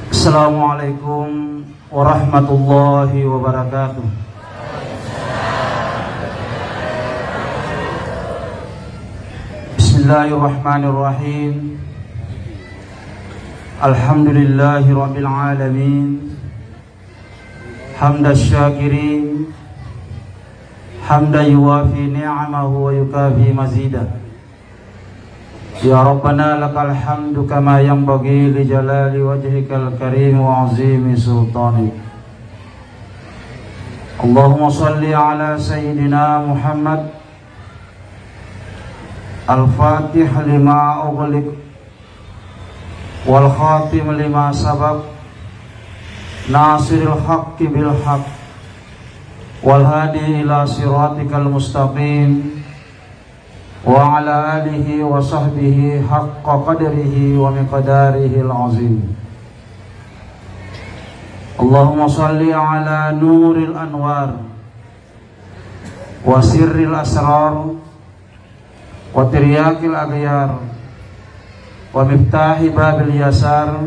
Assalamualaikum warahmatullahi wabarakatuh. Bismillahirrahmanirrahim. Alhamdulillahi rabbil alamin. Hamdas syakirin, hamdan yuwafi ni'amahu wa yukafi mazidah. Ya Rabbana lakal hamdu kama yanbaghi li jalali wajhikal karim wa azimi sultanik. Allahumma salli ala sayyidina Muhammad al-fatih lima ughliq wal khatim lima sabaq nasiril haqqi bil haqq wal hadi ila siratikal mustaqim wa ala alihi wa sahbihi haqqa qadrihi wa miqdarihi al-azim. Allahumma salli ala nuril anwar wa sirril asrar wa tiryakil aghyar wa miftahi babil yasar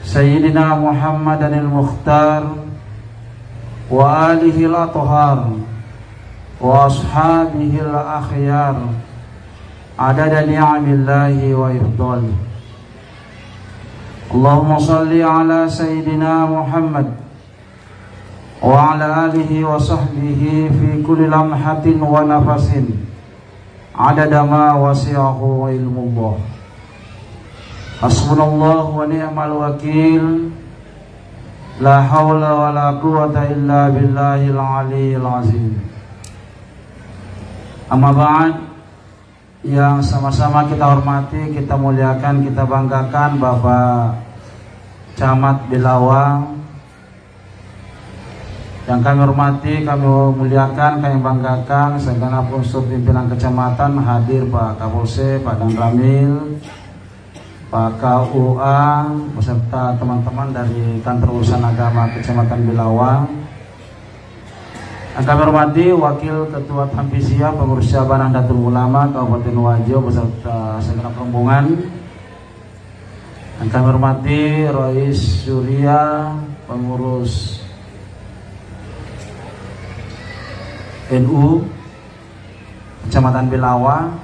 sayyidina Muhammadanil mukhtar wa alihi al-athhar wa ashabihil akhyar adada ni'amillahi wa ifdali. Allahumma salli ala sayyidina Muhammad wa ala alihi wa sahbihi fi kulli lamhatin wa nafasin adada ma wasi'ahu ilmullah. Hasbunallahu wa ni'mal wakil. La hawla wa la quwwata illa billahil aliyyil azim. Amma ba'd, yang sama-sama kita hormati, kita muliakan, kita banggakan Bapak Camat Bilawang. Yang kami hormati, kami muliakan, kami banggakan segenap unsur pimpinan kecamatan hadir, Pak Kapolsek, Pak Dan Ramil, Pak KUA beserta teman-teman dari Kantor Urusan Agama Kecamatan Bilawang. Yang kami hormati Wakil Ketua Tanfiziyah Pengurus Cabang Nahdlatul Ulama Kabupaten Wajo beserta segenap rombongan. Yang kami hormati Rois Surya Pengurus NU Kecamatan Bilawang,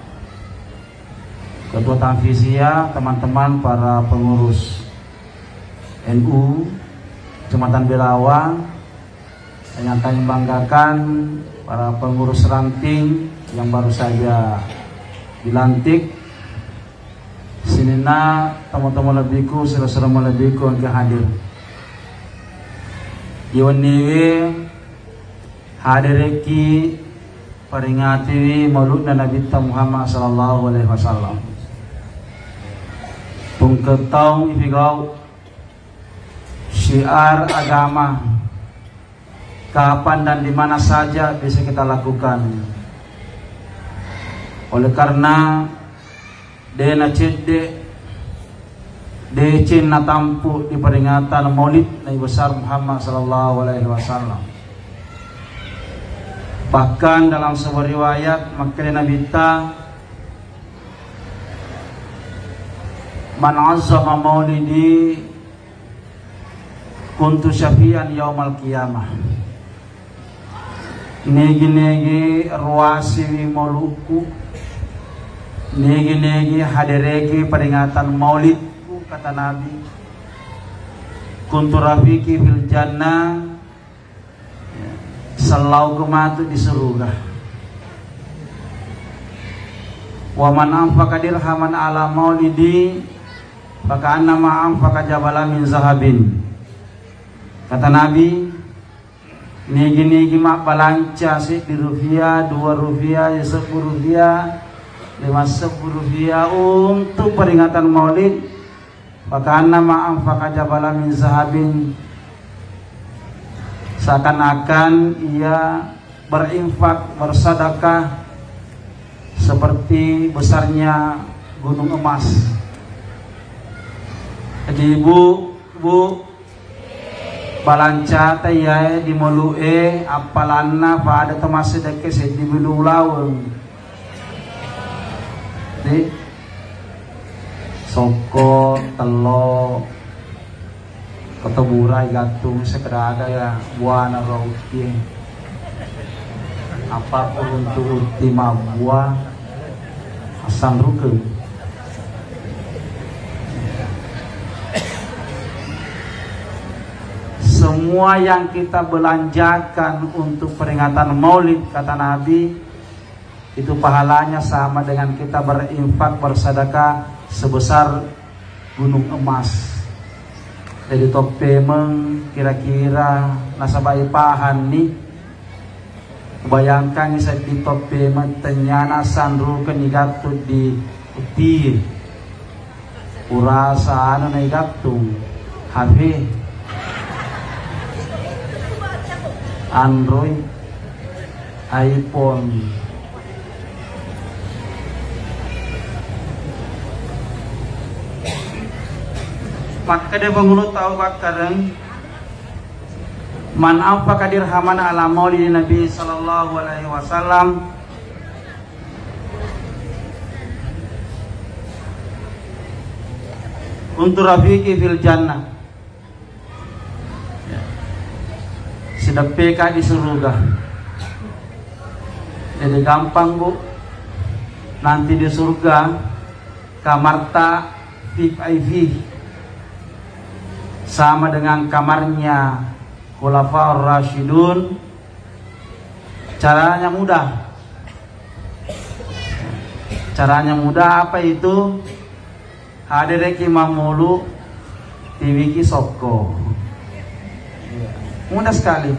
Ketua Tanfiziyah, teman-teman para pengurus NU Kecamatan Bilawang. Yang kami banggakan para pengurus ranting yang baru saja dilantik. Sinina teman-teman lebiku, saudara-saudara lebiku yang hadir. Iwaniwe hadireki peringati mauludna Nabi Muhammad sallallahu alaihi wasallam. Pungketong ifigau syiar agama kapan dan di mana saja bisa kita lakukan. Oleh karena dena cede decin na tampu di peringatan Maulid Nabi besar Muhammad sallallahu alaihi wasallam. Bahkan dalam sebuah riwayat makanya Nabi ta man azzama maulidi kuntu syafian yaumal qiyamah. Negi-negi ruasi mauluku, negi-negi hadireki peringatan maulidku, kata Nabi. Kuntu rafiki fil jannah, selau kematu di surga. Wa man anfaqa dirhaman ala maulidi maka annama anfaqa jabalan min zahabin. Kata Nabi, nigi-nigi mak balanca sih di rupiah, 2 rupiah, 10 rupiah, 50 rupiah untuk peringatan maulid. Maka nama anfaqa jabalan min zahabin, seakan-akan ia berinfak, bersedekah seperti besarnya gunung emas. Jadi bu balanca tayai di molue apalanna pada temasi deke di bilulaweng di soko telo Keteburai gatung sekedar ya buana rauti apapun untuk ultima buah asam ruke. Semua yang kita belanjakan untuk peringatan Maulid kata Nabi itu pahalanya sama dengan kita berinfak bersedekah sebesar gunung emas. Jadi topemeng kira-kira nasabai pahan nih. Bayangkan saya di topemeng tenyana sandru kenigatu di uti. Urasa anu negatu habis Android, iPhone. Maka dia pengulut tahu bakareng man apa dirhaman ala maulid Nabi sallallahu alaihi wasallam untuk rafiqi fil jannah. Sudah PK di surga. Jadi gampang bu. Nanti di surga kamarta VIP sama dengan kamarnya Khulafaur Rasyidun. Caranya mudah. Caranya mudah apa itu? Hadireki mamulu tiwiki soko. Mudah sekali.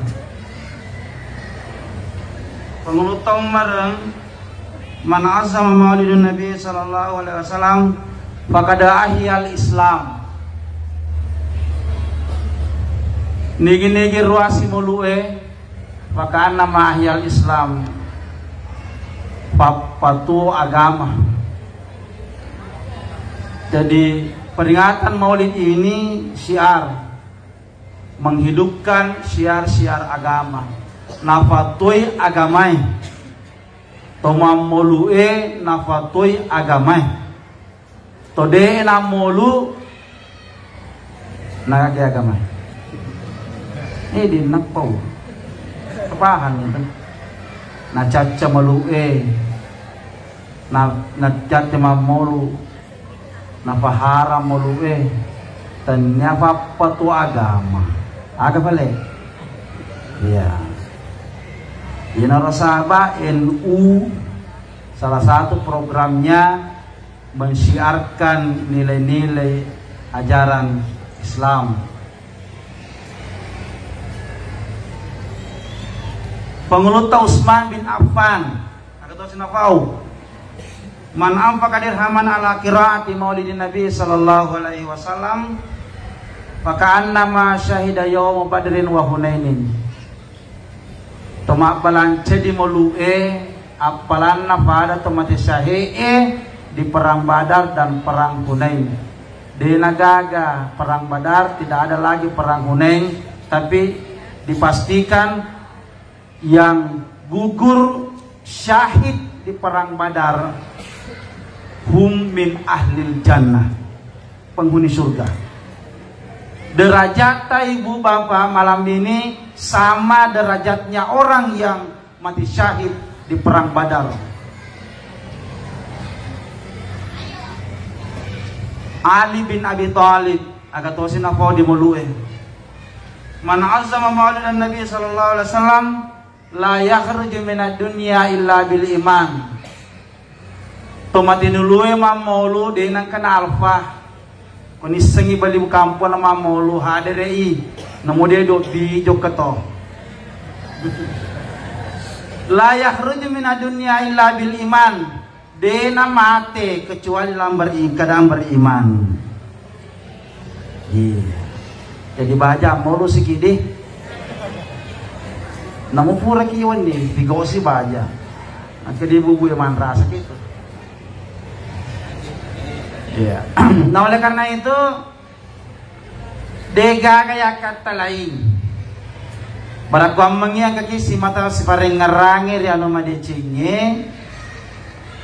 Pengulutang marang man azama maulidun Nabi sallallahu alaihi wasallam faqad ahyal Islam. Nigi-nigi ruasi mulue maka nama ahyal Islam papatu agama. Jadi peringatan Maulid ini syiar menghidupkan syiar-syiar agama. Nafatui agamai tomamolue nafatui agamai tode namolu nagage agamai ini di nakpau kepahan itu na caca melue na caca mamolu na pahara molue ternyata patu agama ada balik ya. Ini sahabat NU salah satu programnya mensiarkan nilai-nilai ajaran Islam. Pengeluta Utsman bin Affan atau sinafau man anfaqa dirhaman ala qiraati maulidin Nabi sallallahu alaihi wasallam maka annama syahida yaum badrin wa hunainin. Toma balan cedi molue apalan pada tomati syahie di perang Badar dan perang Hunain. Di nagaga perang Badar tidak ada lagi perang Hunain, tapi dipastikan yang gugur syahid di perang Badar hum min ahlil jannah, penghuni surga. Derajat ibu bapak malam ini sama derajatnya orang yang mati syahid di perang Badar. Ali bin Abi Thalib agak tosin apa di mulue. Man azzama maulidan Nabi sallallahu alaihi wasallam la yakhruju minad dunya illa bil iman. Tomati nulue mamolu denang kana alfa. Koni sengi bali kampo na mamolu haderei namo de do bi jokato la yakhruju minad dunya illa bil iman dena mate kecuali dalam beriman. Iya. Jadi baja molu sikidi namo pura kiwan ni bigosi baja akadi bubu man rasa gitu. Ya. Nah oleh karena itu dega kayak kata lain barakuamang yang kaki si mata si pareng ngerangi ri anu madecinge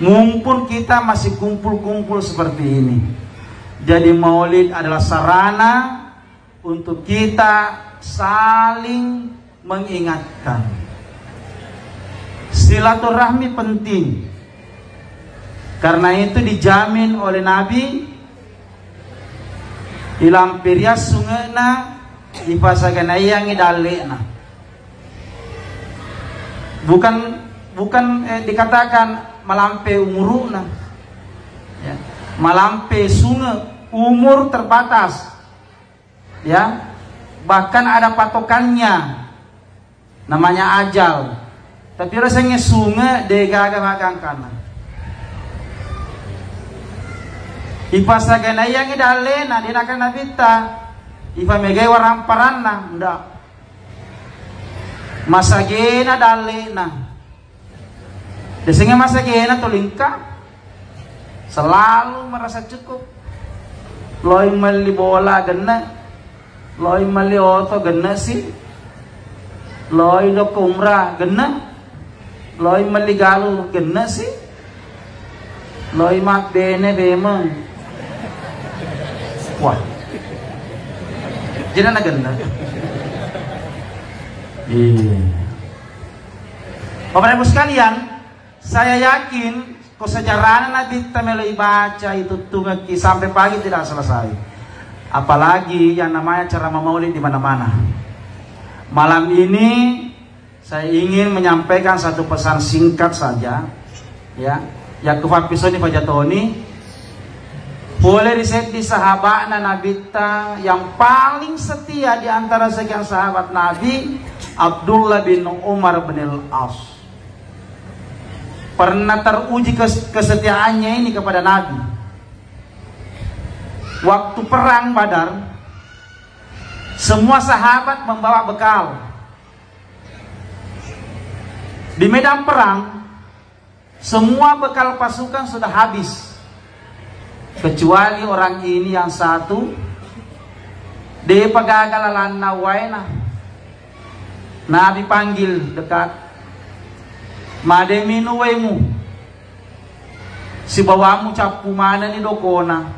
mumpun kita masih kumpul-kumpul seperti ini. Jadi maulid adalah sarana untuk kita saling mengingatkan. Silaturahmi penting, karena itu dijamin oleh Nabi ilampiria sungena ipasagana yang idalena. Bukan dikatakan malampe umuruna, ya. Malampe sungai umur terbatas, ya, bahkan ada patokannya namanya ajal. Tapi rasanya sungai degaga-gagang kana ipasagana yang idalena dinakan nabita ipa megai waramparana ndak masagena dalena desenge masagena tolingka selalu merasa cukup. Loi mali bola gena, loi mali oto gena sih, loi do kumrah gena, loi mali galu gena sih, loi mak bene bemeng. Wah, jadi anak gena. Iya. Bapak Ibu sekalian, saya yakin kesejarahan Nabi Tameloi baca itu tungaki sampai pagi tidak selesai. Apalagi yang namanya ceramah maulid di mana-mana. Malam ini saya ingin menyampaikan satu pesan singkat saja, ya. Yang kefapisoni pajatoni boleh riset di sahabat Nabi yang paling setia di antara sekian sahabat Nabi, Abdullah bin Umar bin Al-As. Pernah teruji kesetiaannya ini kepada Nabi. Waktu perang Badar, semua sahabat membawa bekal. Di medan perang, semua bekal pasukan sudah habis, kecuali orang ini yang satu. Dia pagagalalan na waina. Nabi panggil dekat. Made minuwemu si bawamu capu mana ni dokona,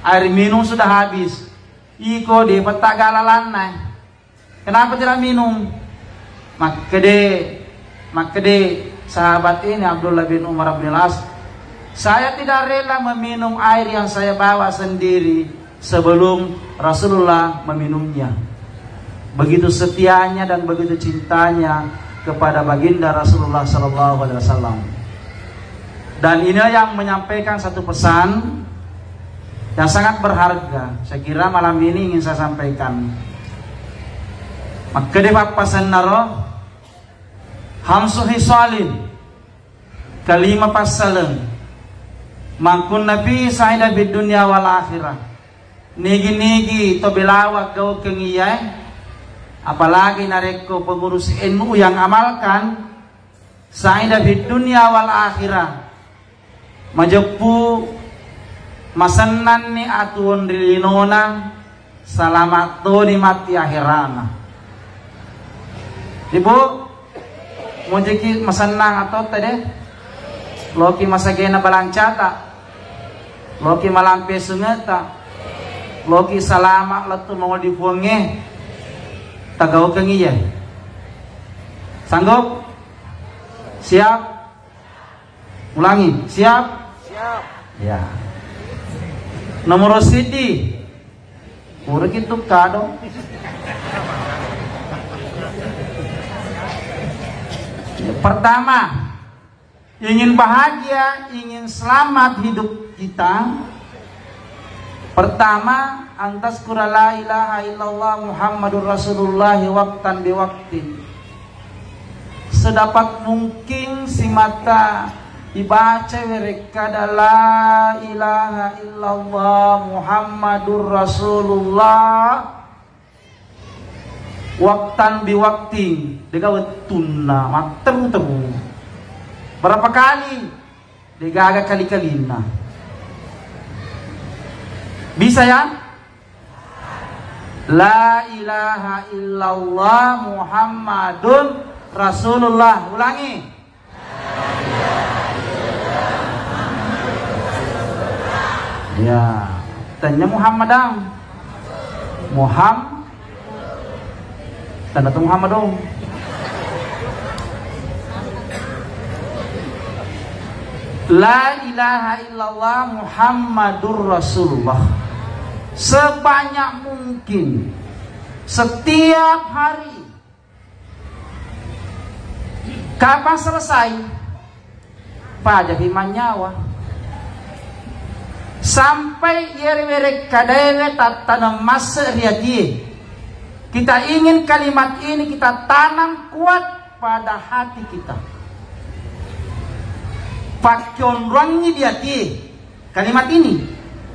air minum sudah habis. Iko de patagalalan na, kenapa tidak minum? Makede sahabat ini Abdullah bin Umar bin Al-As, saya tidak rela meminum air yang saya bawa sendiri sebelum Rasulullah meminumnya. Begitu setianya dan begitu cintanya kepada baginda Rasulullah Sallallahu Alaihi Wasallam. Dan inilah yang menyampaikan satu pesan yang sangat berharga. Saya kira malam ini ingin saya sampaikan. Maka dewa pasan naro hamsu hisalin kalima pasaleng mangkun nabi saida bid dunya wal akhirah. Nigi to belawak kau kengiyai. Apalagi nareko pengurus NU yang amalkan saida bid dunya wal akhirah. Majepu masanan ni atuon rilinona salamat to ni mati akhirana. Ibu mojeki masanang atau tadi loki masagena balancata, loki malampe sungeta, loki salama latu mongol dipuange tagaw kang iya. Sanggup? Siap? Ulangi, siap? Siap. Ya. Nomor CD. Pura gitu kado. Pertama, ingin bahagia, ingin selamat hidup kita. Pertama, antas kura la ilaha illallah Muhammadur Rasulullah waktan biwaktin. Sedapat mungkin si mata dibaca mereka la ilaha illallah Muhammadur Rasulullah waktan biwaktin. Degawat tunna matemu. Berapa kali? Degaga kali-kalina. Bisa ya? La ilaha illallah Muhammadun Rasulullah. Ulangi. Ya, tanya Muhammadang. Muhammad. Dan Datuk Muhammad dong. La ilaha illallah Muhammadur Rasulullah. Sebanyak mungkin setiap hari. Kapan selesai? Pada iman nyawa. Sampai yere-yere kadang tanam masa riadi. Kita ingin kalimat ini kita tanam kuat pada hati kita. Pakion ruangnya di hati kalimat ini.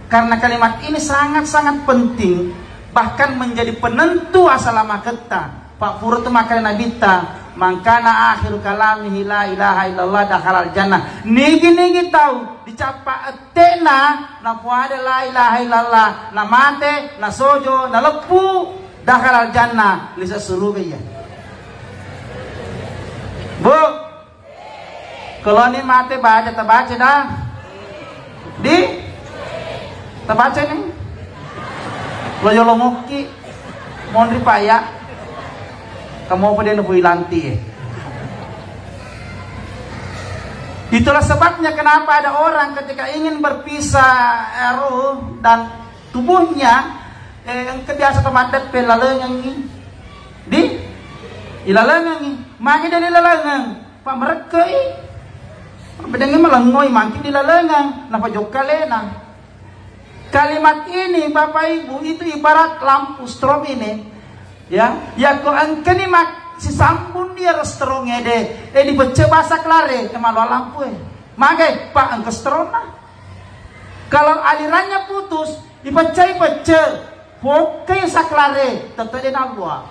Karena kalimat ini sangat-sangat penting. Bahkan menjadi penentu asalama kita. Pak Pura itu makan Nabi ta. Mangkana akhir kalamihi la ilaha illallah dakhalal jannah. Nigi tahu dicapa etena na puade la ilaha illallah na mate na sojo na lepu dakhalal jannah lisa surga ya. Bu, kalau ini mate baca terbaca dah. Di terbaca nih. Loyo lomoki mondri paya. Kamu pada nubuh lanti. Itulah sebabnya kenapa ada orang ketika ingin berpisah roh dan tubuhnya yang kebiasa temandat pelalengang di ilalengang makin dari ilalengang pak mereka bedanya melengoy makin di ilalengang napa jokalena. Kalimat ini Bapak Ibu itu ibarat lampu strobe ini. Ya kau angkeni mak si sambun dia restrongnya di baca bahasa klare kemalu lampu magai pak angke strona. Kalau alirannya putus dibaca fokus saklare tetap di nalwa.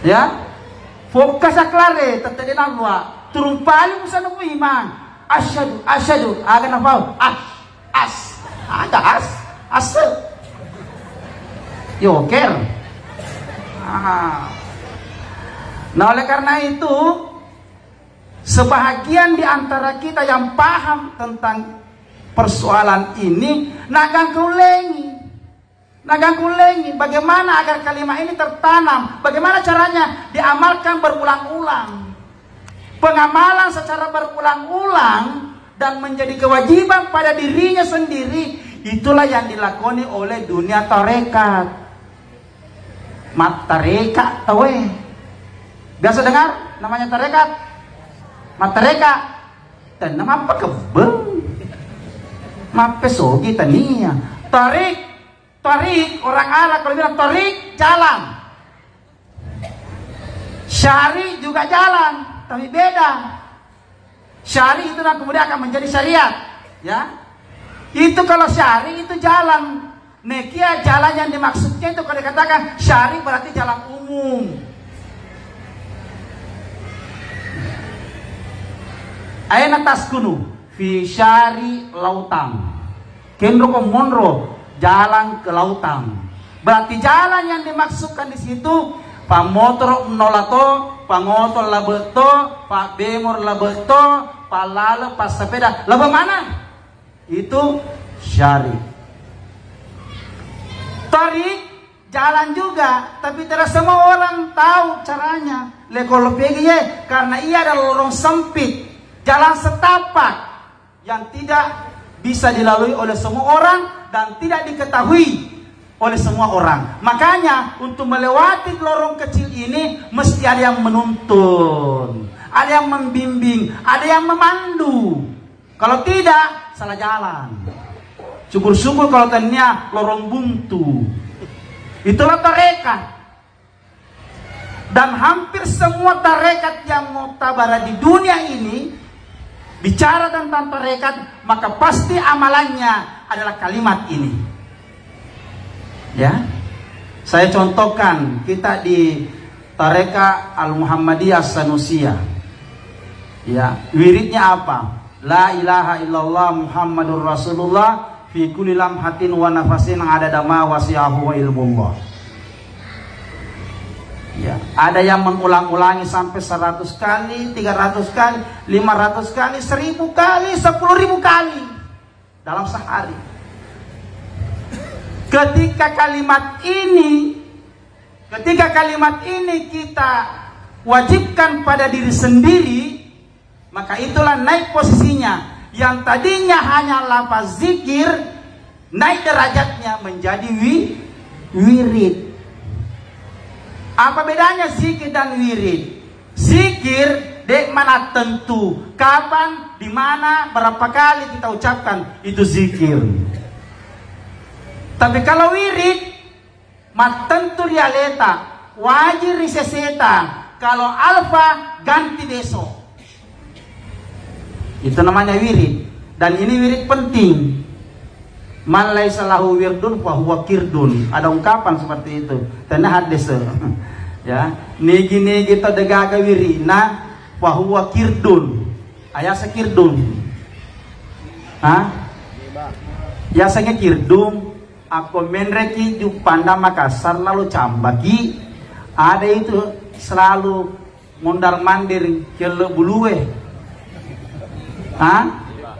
Ya fokus saklare tetap di nalwa. Turun paling usah nunggu iman. Asyadu agan apa? Ada as. Yoker. Nah oleh karena itu sebahagian di antara kita yang paham tentang persoalan ini nagang kulengi bagaimana agar kalimat ini tertanam, bagaimana caranya diamalkan berulang-ulang. Pengamalan secara berulang-ulang dan menjadi kewajiban pada dirinya sendiri, itulah yang dilakoni oleh dunia tarekat. Tarekat tahu biasa dengar namanya tarekat tarekat dan nama apa kebeng mapesogi tania tarik orang Arab kalau bilang tarik jalan, syari juga jalan tapi beda. Syari itu dan kemudian akan menjadi syariat ya. Itu kalau syari itu jalan. Nekia jalan yang dimaksudnya itu kalau dikatakan syari berarti jalan umum. Aina taskunu fi syari lautan. Kendro monro jalan ke lautan. Berarti jalan yang dimaksudkan di situ pak motor nolato, pak motor labeto, pak bemor labeto, pak lale, pak sepeda. Labe mana? Itu syari. Tarik jalan juga, tapi tidak semua orang tahu caranya. Lekolopegi karena ia adalah lorong sempit, jalan setapak yang tidak bisa dilalui oleh semua orang dan tidak diketahui oleh semua orang. Makanya untuk melewati lorong kecil ini mesti ada yang menuntun, ada yang membimbing, ada yang memandu. Kalau tidak salah jalan. Syukur-syukur kalau ternyata lorong buntu. Itulah tarekat. Dan hampir semua tarekat yang muktabar di dunia ini bicara tentang tarekat, maka pasti amalannya adalah kalimat ini. Ya. Saya contohkan kita di tarekat Al-Muhammadiyah Sanusiyah. Ya, wiridnya apa? La ilaha illallah Muhammadur Rasulullah fi kulli lamhatin wa nafasin ada dama wasi'ahu wa ilmullah. Ya, ada yang mengulang-ulangi sampai 100 kali, 300 kali, 500 kali, 1000 kali, 10.000 kali dalam sehari. Ketika kalimat ini Ketika kalimat ini kita wajibkan pada diri sendiri, maka itulah naik posisinya. Yang tadinya hanya lafaz zikir, naik derajatnya menjadi wirid. Apa bedanya zikir dan wirid? Zikir dek mana tentu, kapan, di mana, berapa kali kita ucapkan, itu zikir. Tapi kalau wirid, mat tentu dia leta, wajib riseseta. Kalau alfa ganti besok. Itu namanya wirid. Dan ini wirid penting. Man laisa lahu wirdun fa huwa kirdun. Ada ungkapan seperti itu. Tanah hadis. Ya, nigi kita degaga wirina fa huwa kirdun. Aya sekirdun. Hah? Ya sange kirdun. Aku menreki di Panda Makassar lalu cambaki. Ada itu selalu mondar mandir ke lebuluwe. Hah?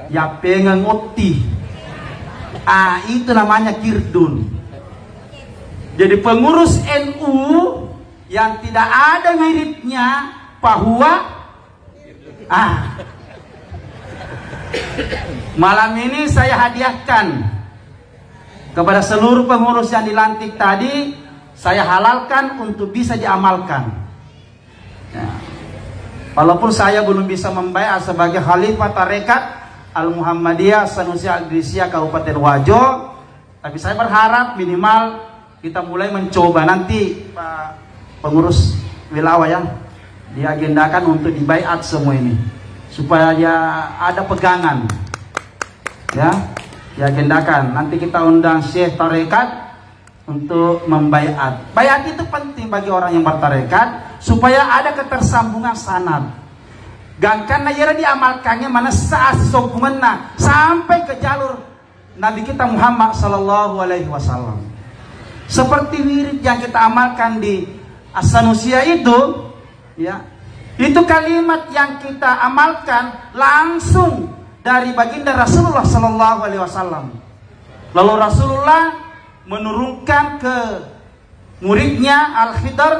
Ya pengen ngoti. Itu namanya kirdun. Jadi pengurus NU yang tidak ada wiridnya bahwa malam ini saya hadiahkan kepada seluruh pengurus yang dilantik tadi, saya halalkan untuk bisa diamalkan. Ya. Walaupun saya belum bisa membaiat sebagai Khalifah Tarekat Al-Muhammadiyah Sanusi Al-Idrisiyah Kabupaten Wajo, tapi saya berharap minimal kita mulai mencoba. Nanti Pak pengurus wilayah diagendakan untuk dibaiat semua ini, supaya ada pegangan. Ya. Diagendakan, nanti kita undang Syekh Tarekat untuk membaiat. Baiat itu penting bagi orang yang bertarekat supaya ada ketersambungan sanad. Gangkan najara diamalkannya mana saat sokumena sampai ke jalur Nabi kita Muhammad sallallahu alaihi wasallam. Seperti wirid yang kita amalkan di As-Sanusia itu, ya. Itu kalimat yang kita amalkan langsung dari baginda Rasulullah Sallallahu Alaihi Wasallam. Lalu Rasulullah menurunkan ke muridnya Al-Khidr,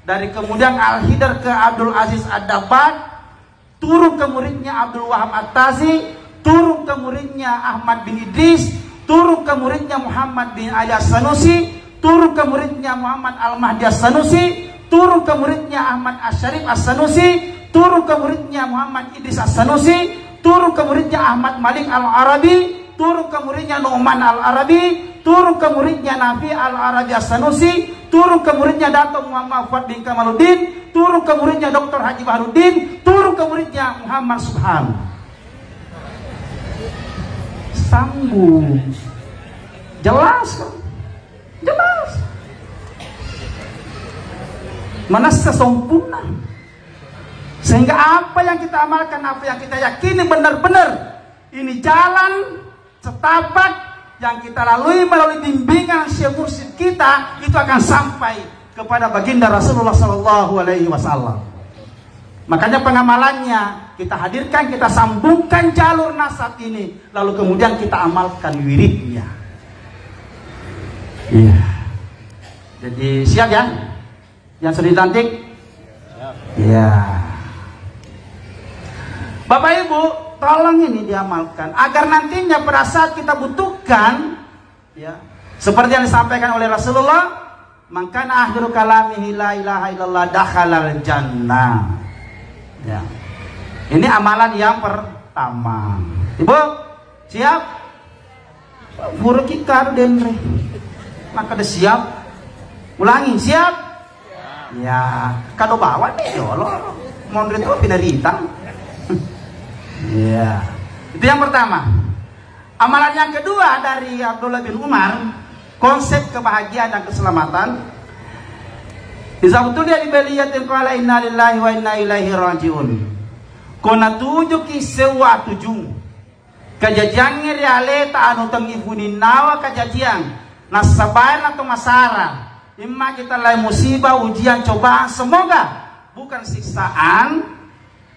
dari kemudian Al-Khidr ke Abdul Aziz Ad-Dabbad, turun ke muridnya Abdul Wahab At-Tazi, turun ke muridnya Ahmad bin Idris, turun ke muridnya Muhammad bin Ali As-Sanusi, turun ke muridnya Muhammad Al-Mahdi As-Sanusi, turun ke muridnya Ahmad Asy-Syarif As-Sanusi, turun ke muridnya Muhammad Idris As-Sanusi, turun ke muridnya Ahmad Malik Al-Arabi, turun ke muridnya Nu'man Al-Arabi, turun ke muridnya Nafi Al-Arabi As-Sanusi, turun ke muridnya Dato' Muhammad Fuad bin Kamaluddin, turun ke muridnya Dr. Haji Baharudin, turun ke muridnya Muhammad Subhan. Sambung. Jelas kan? Jelas. Mana sesempurna. Sehingga apa yang kita amalkan, apa yang kita yakini benar-benar ini jalan setapak yang kita lalui melalui bimbingan Syekh Mursyid kita, itu akan sampai kepada baginda Rasulullah Sallallahu Alaihi Wasallam. Makanya pengamalannya kita hadirkan, kita sambungkan jalur nasab ini, lalu kemudian kita amalkan wiridnya. Iya. Jadi siap ya? Yang sudah dilantik? Iya. Bapak Ibu, tolong ini diamalkan agar nantinya pada saat kita butuhkan, ya, seperti yang disampaikan oleh Rasulullah, maka akhiru kalamihi la ilaha illallah dakhalal jannah. Ya. Ini amalan yang pertama. Ibu, siap? Guru kita denre. Maka udah siap. Ulangi, siap? Ya, kado bawa nih yolo. Mondre itu pinarita. Ya, itu yang pertama. Amalan yang kedua dari Abdullah bin Umar, konsep kebahagiaan dan keselamatan. Izabtulia libaliyatin qala inna lillahi wa inna ilaihi rajiun. Kona tuju ki sewa tuju. Kajajian realeta anu tengifunin nawa kajajian. Nasabayan atau masara. Imma kita lai musibah, ujian, cobaan, semoga bukan siksaan,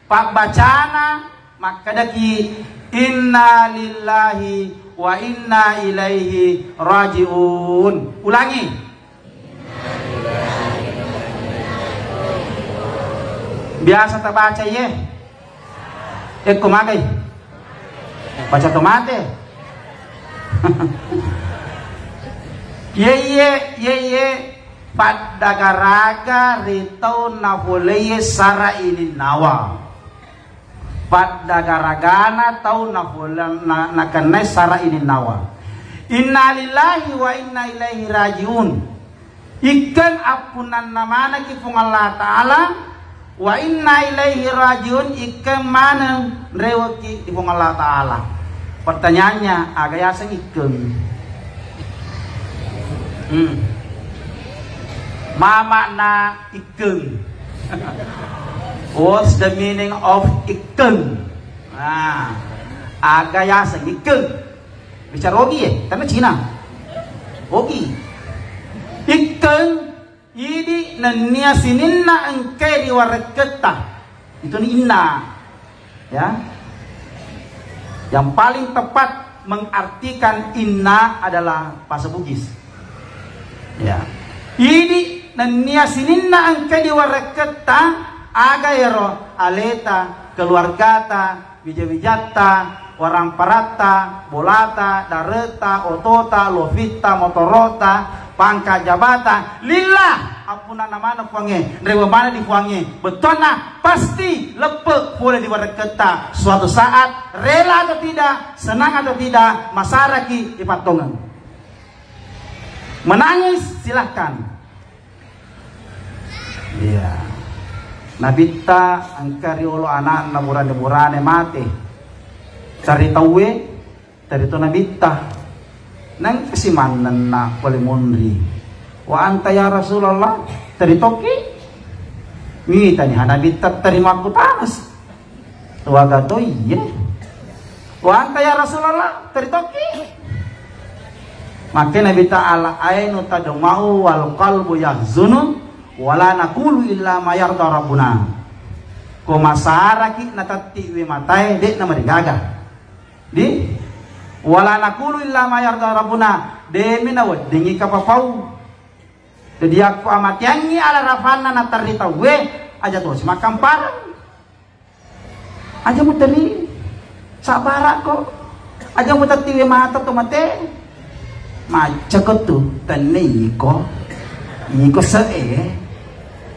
pak bacana, maka daki inna lillahi wa inna ilaihi rajiun. Ulangi. Biasa tak baca ye. Kumagai. Baca tomate. Ye pada garaga ritau na boleh sara ini nawa. Pada garagana tau na boleh na kenai sara ini nawa. Inna lillahi wa inna ilaihi rajiun. Ikan apunan namana kifung Allah Ta'ala. Wa inna ilaihi rajiun. Ikan mana rewaki kifung Allah Ta'ala. Pertanyaannya agak yaseng ikan. Mama na ikan. What's the meaning of ikan? Agak yaseng ikan. Bicara ogi ya, karena Cina. Ogi. Ikan ini nania sininna engke diwaraketa. Itu ni inna. Ya. Yang paling tepat mengartikan inna adalah bahasa Bugis. Ya. Ini nania sininna engke diwaraketa agayero aleta keluargata bija-bijata warang parata, bolata, dareta, otota, lovita, motorota, pangka jabata, lillah, ampuna namana fuange, rewa mana di fuange, betona pasti lepek boleh diwaraketa suatu saat, rela atau tidak, senang atau tidak, masaraki ipatongan. Menangis silahkan. Iya. Nabita angkari olo anak naburan-naburane mati. Cari tahu dari tu nabita nang kesimanan na wali monri wa anta ya Rasulullah dari toki mita ni hanabita terima aku tanas wa gato iya wa anta ya Rasulullah dari toki maka nabita ala ainu tadmau wal qalbu yahzunu wala naqulu illa ma yarda rabbuna ko masaraki natati we matai dek nama digaga di wala naqulu illa ma yarda rabbuna de mina wadingi kapapau jadi aku amat yangi ala rafana natarita we aja tos makam parang aja muteri sabara kok aja mutati we mata to mate maca tu tani ko iko sae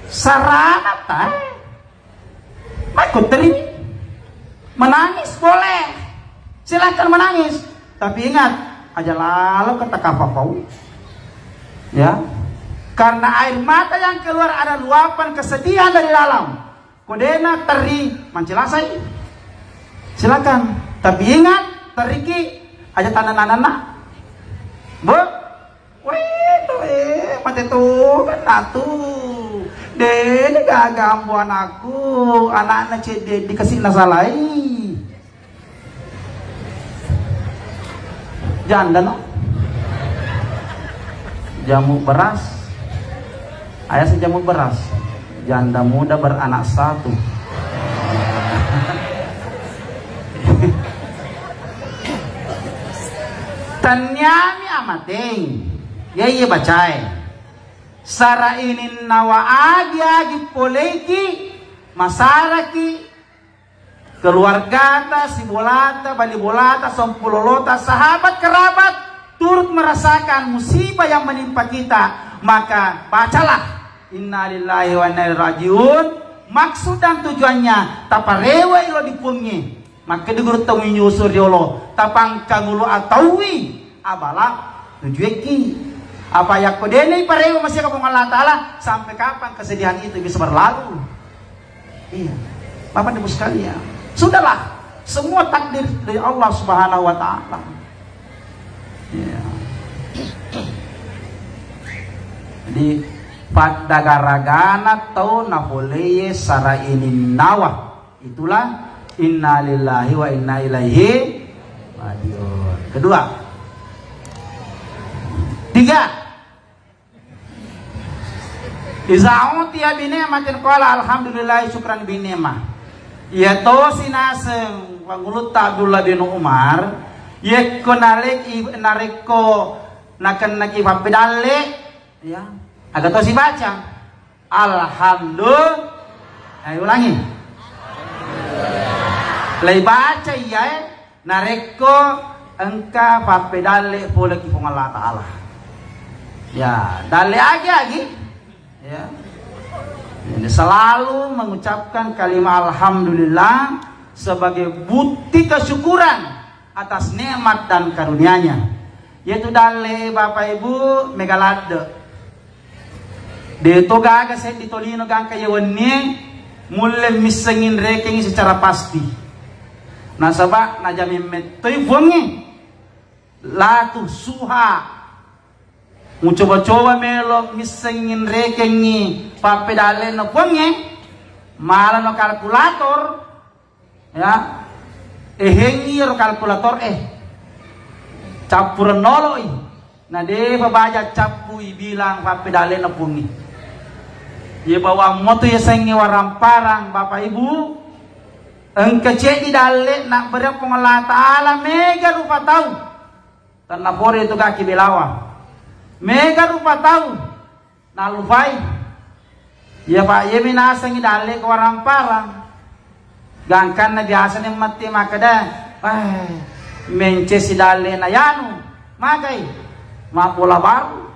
sarana ta makuteri menangis boleh. Silahkan menangis, tapi ingat aja lalu kata kapapau, ya, karena air mata yang keluar ada luapan kesedihan dari dalam. Kodena teri mancelasai, silakan, tapi ingat teriki aja tanah-tanah, bu, mati tuh kan atu, dene gagambuan aku, anak-anak cede dikasih nasalai. Janda no jamu beras ayah sejamu beras janda muda beranak satu tanyami amateng ya iya bacai sara ini nawa agi poleki masaraki keluarga si bolata, bali bolata, sompulolota, sahabat kerabat turut merasakan musibah yang menimpa kita, maka bacalah inna lillahi wa inna ilaihi rajiun. Maksud dan tujuannya taparewa ilo dipungi, maka diguru tawi nyusur yolo tapang kangulu atawi abala tujueki apa yang kodene parewa masih kapung Allah Ta'ala sampai kapan kesedihan itu bisa berlalu. Iya Bapak Ibu sekalian, sudahlah, semua takdir dari Allah Subhanahu wa Ta'ala. Ya. Jadi pada garagana tau nafoleye sara ini nawa. Itulah inna lillahi wa inna ilaihi rajiun. Kedua. Tiga. Iza'uti ya bine'matin qala alhamdulillah syukran bine'mah. Ya to sinaseng pangulut Abdullah bin Umar ye ko nareko nakan naki papedale ya agak to si baca alhamdulillah Ayo ulangi. Lay baca iya nareko engka pape dale pula ki Allah Ta'ala. Ya, dale lagi. Ya. Jadi selalu mengucapkan kalimat alhamdulillah sebagai bukti kesyukuran atas nikmat dan karunia-Nya. Yaitu dale Bapak Ibu megalade. De to gaga set ditolino gang kayewenni mulle misengin reking secara pasti. Nah sabak najami metoy bongi latu suha coba-coba melo misengin rekengi pape dalen no bongi malah no kalkulator ya hengi ro kalkulator campur nolo nah de babaja capui bilang pape dalen no bongi ye bawa moto ya sengi warang parang Bapak Ibu engke di dalen nak berapa Allah Ta'ala mega rupa tahu tanah pore itu kaki belawa mega rupa tahu nalufai ya Pak ye minasangi dale ke warang parang gangkan na biasa ni mati makada mencesi dale na yanu magai mapula baru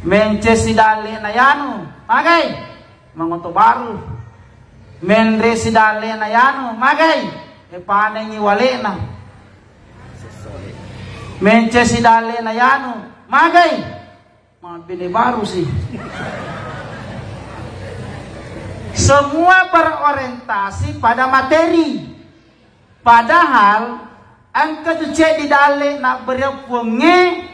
mencesi dale na yanu magai mangoto baru menresi dale na yanu magai panengi walena mencesi dale na yanu magai bini baru sih. Semua berorientasi pada materi. Padahal angka cuci di dale nak berpunge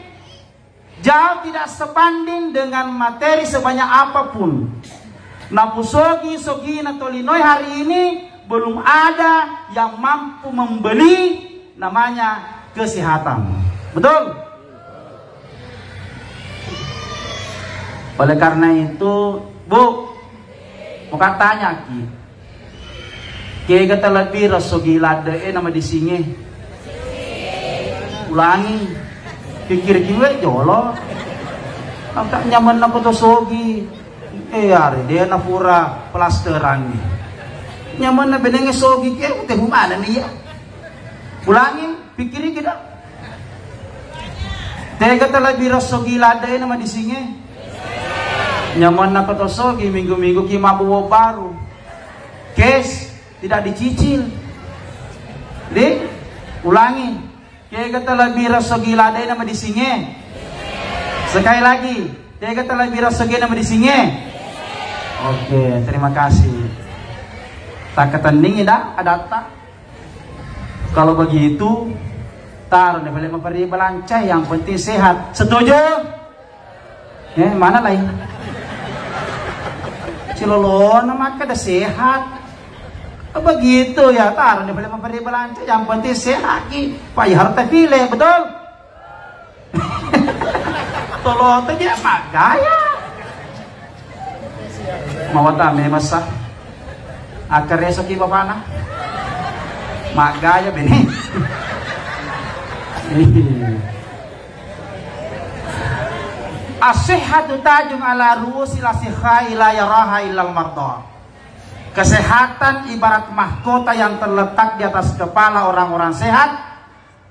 jauh tidak sebanding dengan materi sebanyak apapun. Napusogi sogi natolinoi hari ini belum ada yang mampu membeli namanya kesehatan. Betul? Oleh karena itu, Bu, mau tanya ki kata lebih rasogi lade nama disinge. Ulangi, pikir kiwe jolo. Nampak nyaman nak to sogi. Hari dia na pura plasteran ni. Nyaman na benenge sogi ke teh mana nih ya. Ulangi, pikir kita. Teh kata lebih rasogi lade nama disinge. Nyaman nak kotosogi minggu-minggu kima bawa baru cash tidak dicicil ulangi kayak kata lebih rasogi ladai nama disinge sekali lagi kayak kata lebih rasogi nama disinge oke terima kasih tak ketening dah ada tak kalau begitu taruh nih boleh memberi belancai yang penting sehat setuju mana lain Cilolo nama kada sehat begitu ya taruh nih boleh memberi belanja yang penting sehat ki payah harta pilih betul tolong aja mak gaya mau tame masa akarnya soki bapana mak gaya bini as-sihhatu tajum ala ru'usil asikha la yaraha illal marda. Kesehatan ibarat mahkota yang terletak di atas kepala orang-orang sehat.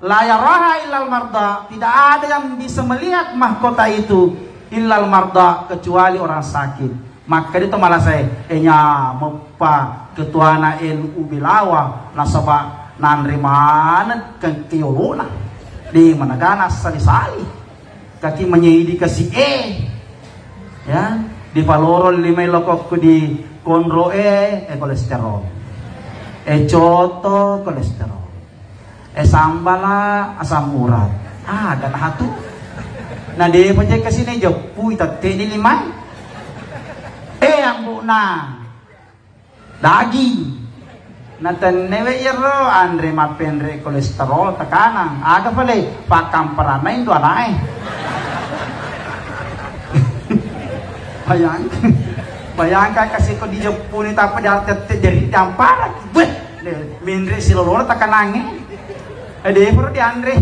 La yaraha illal marda, tidak ada yang bisa melihat mahkota itu illal marda kecuali orang sakit. Maka itu malah saya mepa ketua na NU Bilawa nasaba nanriman ke kiolona di managana sali-sali kaki menyeidi kasih ya di palorol limai lokok di konro kolesterol coto kolesterol sambala asam urat dan hatu nah di pajak kesini jepu itate di limai yang buna daging natan newe iro andre mapenre kolesterol tekanan aga pale pakam peranai itu anai bayangkan kasih ko di Jepun tapi dari dampar mindre silolor tekanange ada perlu di andre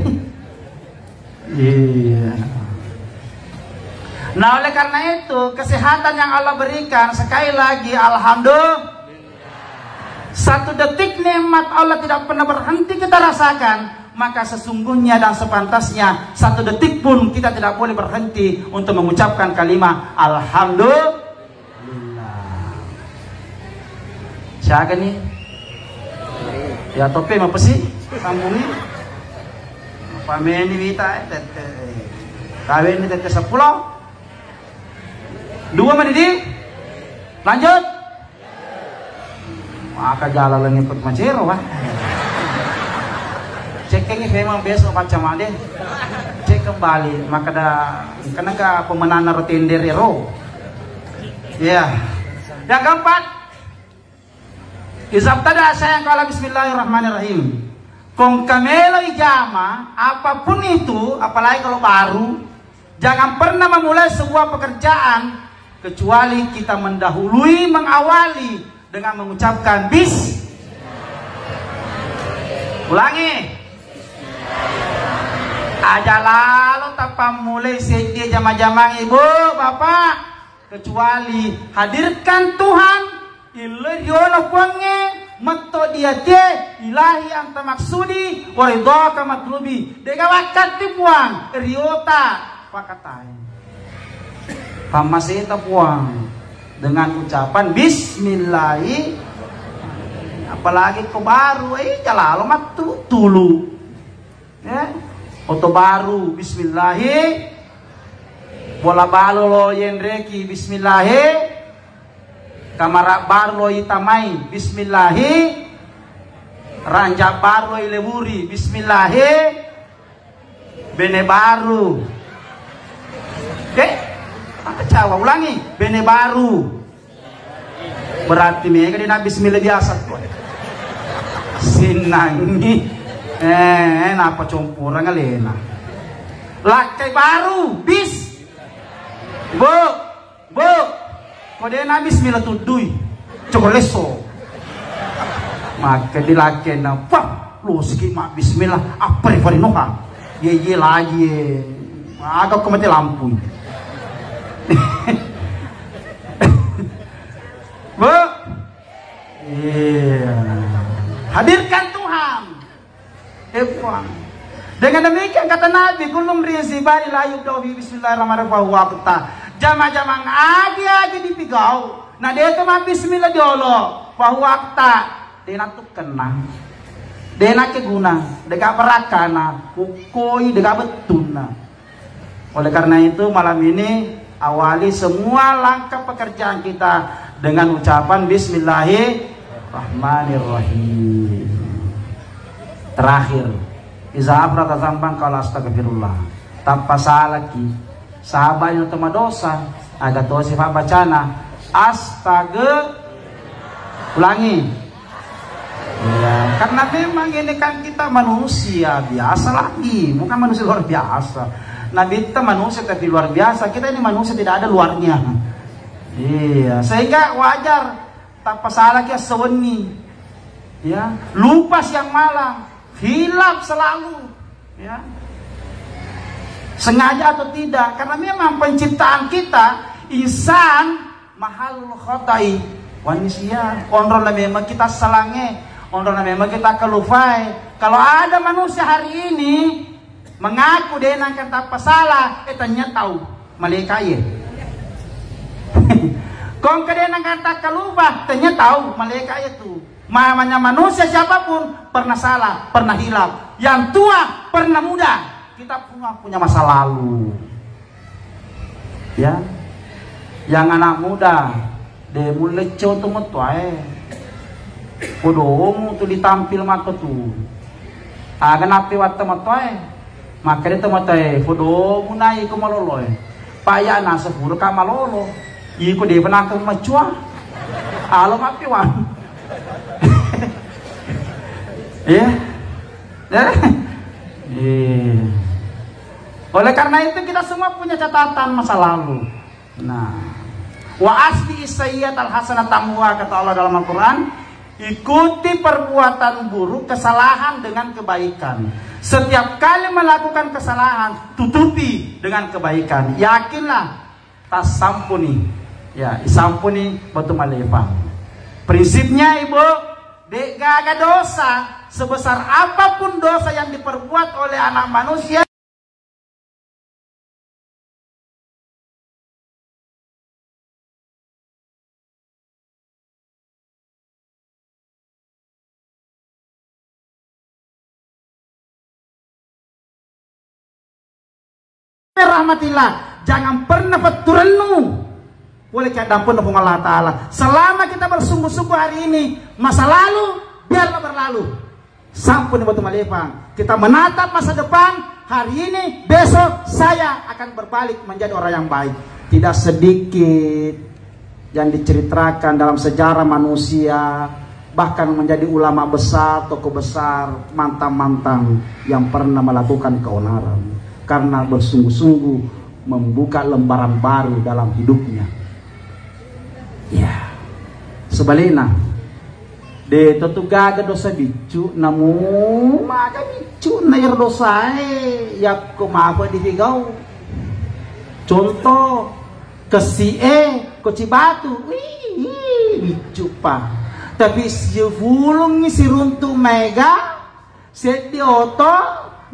nah oleh karena itu kesehatan yang Allah berikan sekali lagi alhamdulillah Satu detik nikmat Allah tidak pernah berhenti kita rasakan, maka sesungguhnya dan sepantasnya satu detik pun kita tidak boleh berhenti untuk mengucapkan kalimat Alhamdulillah. Siapa nih? Ya tope apa sih? Sambungi. Pameni wita kawin ini tete 10. 2 menit. Lanjut. Maka jalan lagi ikut macero wah. Ceknya memang besok macam ada. Cek kembali maka dah karena ke pemenang rotender hero. Ya. Yang keempat. Izabtada sayang kala bismillahirrahmanirrahim. Kong kamelo ijama apapun itu, apalagi kalau baru, jangan pernah memulai sebuah pekerjaan kecuali kita mendahului, mengawali dengan mengucapkan ulangi. Aja lalu tanpa mulai sedia jama-jama ibu, bapak, kecuali hadirkan Tuhan, ilahiono kuange, matto dia te, ilahi anta maksudi, waridaka matlubi, dega wakat tipuang, riota, pakatai. Pamasita puang dengan ucapan bismillahi, apalagi kau baru jalalo matu tulu ya oto baru bismillahi bola balo lo yenreki bismillahi kamara baru lo itamai bismillahi ranja baru lo ileburi bismillahi bene baru Cawa ulangi bene baru berarti mereka dina bismillah biasa tuh sinangi napa compuran ngalena lakai baru bis bu kode na bismillah tudui cokoleso maka dilakai na wah lu segi mak bismillah apa rifarinoka ye lagi agak kemati lampu Bu, hadirkan Tuhan. Dengan demikian kata Nabi, kulum rizibari layub dawi bismillahirrahmanirrahim waqta. Jama-jamang agi dipigau. Nah dia itu mah bismillah diolo. Waqta. Dia nak kenang. Dia nak keguna. Dega berakana. Ukoi dega betuna. Oleh karena itu malam ini awali semua langkah pekerjaan kita dengan ucapan bismillahirrahmanirrahim. Terakhir, iza abrata zambang kalau astagfirullah. Tanpa salah lagi. Sahabat yang tema dosa, agak tahu sifat bacana ulangi. Ya, karena memang ini kan kita manusia biasa lagi, bukan manusia luar biasa. Nabi kita manusia tapi luar biasa, kita ini manusia tidak ada luarnya. Iya, sehingga wajar tanpa salah kita sewenni, ya lupa siang malam, hilaf selalu, ya sengaja atau tidak, karena memang penciptaan kita insan mahal khotai wanisia, onrol memang kita salange, onrol memang kita kelufai. Kalau ada manusia hari ini mengaku dia nangkan tanpa salah, tanya tahu malaikat ya. Kong dia nangkan tak kelubah, tanya tahu malaikat itu. Mamanya manusia siapapun pernah salah, pernah hilaf. Yang tua pernah muda. Kita punya masa lalu. Ya, yang anak muda, dia mulai contoh metuai. Podomu tu ditampil maka tu. Agan api waktu metuai. Maka dia tematay fodo munay ko malolo paya na sa puro ka malolo iko de pernah ke macua alo mapiwan oleh karena itu kita semua punya catatan masa lalu. Nah, wa asbi isayyat al hasanat tamwa kata Allah dalam Al-Qur'an, ikuti perbuatan buruk kesalahan dengan kebaikan. Setiap kali melakukan kesalahan, tutupi dengan kebaikan. Yakinlah, tas sampuni. Ya, sampuni batu malefang. Prinsipnya ibu, Dek gaga dosa, sebesar apapun dosa yang diperbuat oleh anak manusia, rahmatillah, jangan pernah peturenu boleh keadaan pun Allah Ta'ala. Selama kita bersungguh-sungguh hari ini, masa lalu biarlah berlalu. Sampun batu malefang. Kita menatap masa depan. Hari ini, besok saya akan berbalik menjadi orang yang baik. Tidak sedikit yang diceritakan dalam sejarah manusia, bahkan menjadi ulama besar, tokoh besar, mantan-mantan yang pernah melakukan keonaran karena bersungguh-sungguh membuka lembaran baru dalam hidupnya. Ya, sebaliknya, de tu gaga dosa bicu, namu maga bicu nair dosa ya kumapa di higau. Contoh ke si ke Cibatu, wih bicu pa. Tapi si fulung ni si runtu mega, si oto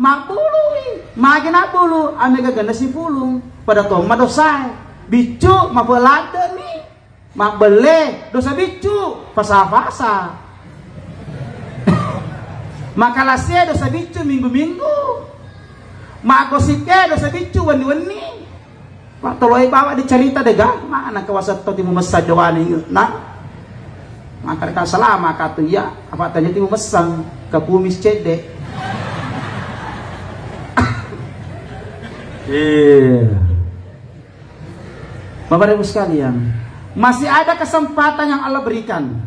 mak bulu, magina bulu, amega ganda si fulung pada toma dosa bicu mapelada ni. Mak bele dosa bicu fasa-fasa. Makalasnya dosa bicu minggu-minggu. Mak gosipnya dosa bicu wani-wani. Mak toloi bawa dicerita dega mana kawasan to timu mesah jawani nak. Maka ka selama katu ya apa tanya timu mesang ke kumis cedek. Bapak Ibu sekalian, masih ada kesempatan yang Allah berikan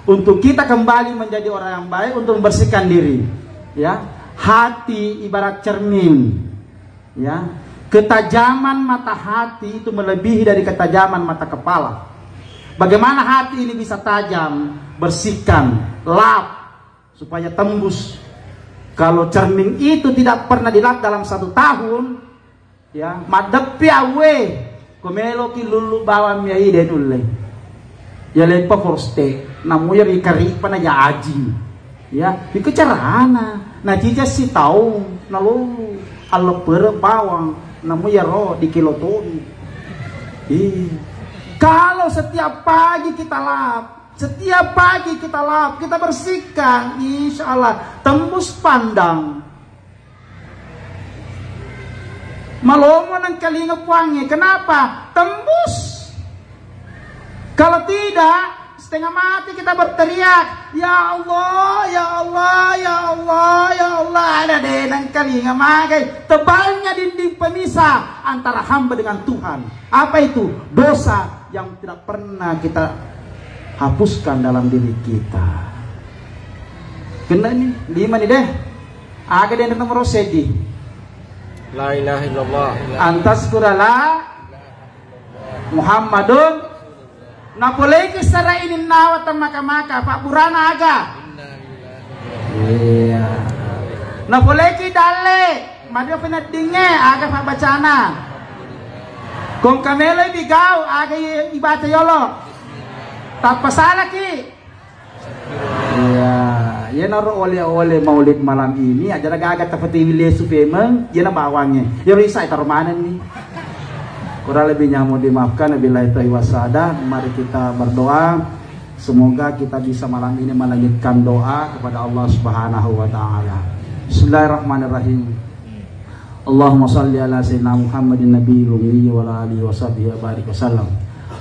untuk kita kembali menjadi orang yang baik, untuk membersihkan diri. Ya, hati ibarat cermin. Ya, ketajaman mata hati itu melebihi dari ketajaman mata kepala. Bagaimana hati ini bisa tajam? Bersihkan, lap supaya tembus. Kalau cermin itu tidak pernah dilap dalam 1 tahun, ya, madepi awe. Komelo ki lulu bawam ya ide dulu. Ya lepa forste, namu ya bikari pana ya aji. Ya, bikecarana. Nah jija si tahu, nalu Allah per bawang, namu ya ro di kiloton. Kalau setiap pagi kita lap, kita bersihkan, insya Allah tembus pandang. Malomo ng kalingap wangi. Kenapa? Tembus. Kalau tidak, setengah mati kita berteriak, ya Allah, ya Allah, ya Allah, ya Allah. Ada deh ng kalingap magai. Tebalnya dinding pemisah antara hamba dengan Tuhan. Apa itu? Dosa yang tidak pernah kita hapuskan dalam diri kita. Kena nih, 5 nih deh. Aga deh nomor sedih. La ilaha illallah. Antas kurala Muhammadun napoleki sara ini nawat maka-maka Pak Burana aga. Iya. Napoleki dale madio penadinge aga Pak Bacana. Kung kamelo ibigaw aga ibata yolo. Tapasala ki. Iya. Ya naro oleh maulid malam ini aja agak seperti wilayah supemeng ya na bawangnya ya risai tarumanan nih kurang lebihnya mau dimaafkan wabillahi taufiq wasada. Mari kita berdoa, semoga kita bisa malam ini melanjutkan doa kepada Allah Subhanahu wa taala. Bismillahirrahmanirrahim. Allahumma shalli ala sayyidina Muhammadin nabiyil ummi wa ala alihi washabihi wa barik wasallam.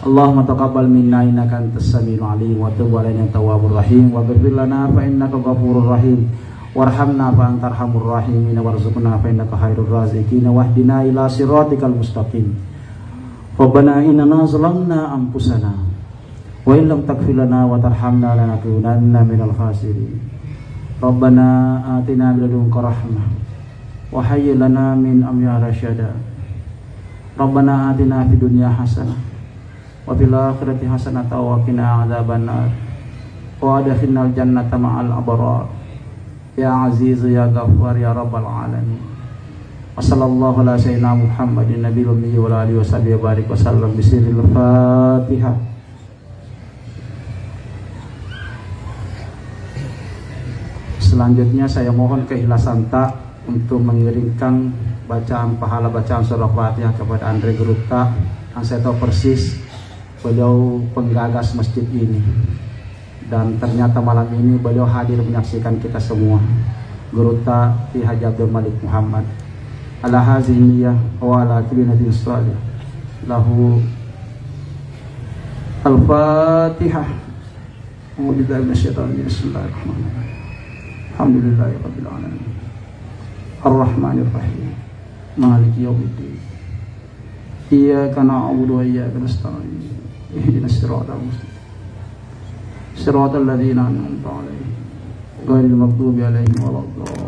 Allahumma taqabbal minna innaka antas samiul alim wa tub alaina tawwabur rahim wa ghfir lana fa innaka ghafurur rahim warhamna fa antar arhamur rahimin warzuqna fa innaka khairur raziqin wahdina ila siratikal mustaqim. Rabbana inna zalamna anfusana wa in lam taghfir lana wa tarhamna lanakunanna minal khasirin. Rabbana atina min ladunka rahmah wa hayyi lana min amrina rasyada. Rabbana atina fid dunya hasanah wa fil akhirati hasanatan wa qina adzabannar wa adkhilnal jannata ma'al abrar ya aziz ya ghaffar ya rabbal alamin. Wassallallahu ala sayyidina Muhammadin nabiyil ummi wa ala alihi washabihi barik wasallam bisiril Fatihah. Selanjutnya saya mohon keikhlasan tak untuk mengirimkan pahala bacaan surah Fatihah kepada Andre Geruta, yang saya tahu persis beliau penggagas masjid ini, dan ternyata malam ini beliau hadir menyaksikan kita semua. Geruta Ki Haji Abdul Malik Muhammad ala haziniyah wa ala kulli nabiyyin salih lahu al-Fatihah. Bismillahirrahmanirrahim. Alhamdulillahirabbil alamin. Ar-Rahmanir-Rahim. Maliki yaumiddin. Iyyaka na'budu wa iyyaka nasta'in. Ihdinas siratal mustaqim. Siratal ladzina an'amta 'alaihim ghairil maghdubi 'alaihim waladdallin.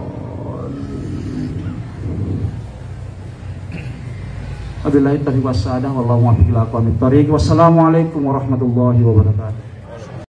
Wabillahi taufiq was sadah wallahu muwaffiq ila aqwamit thoriq. Wassalamualaikum warahmatullahi wabarakatuh.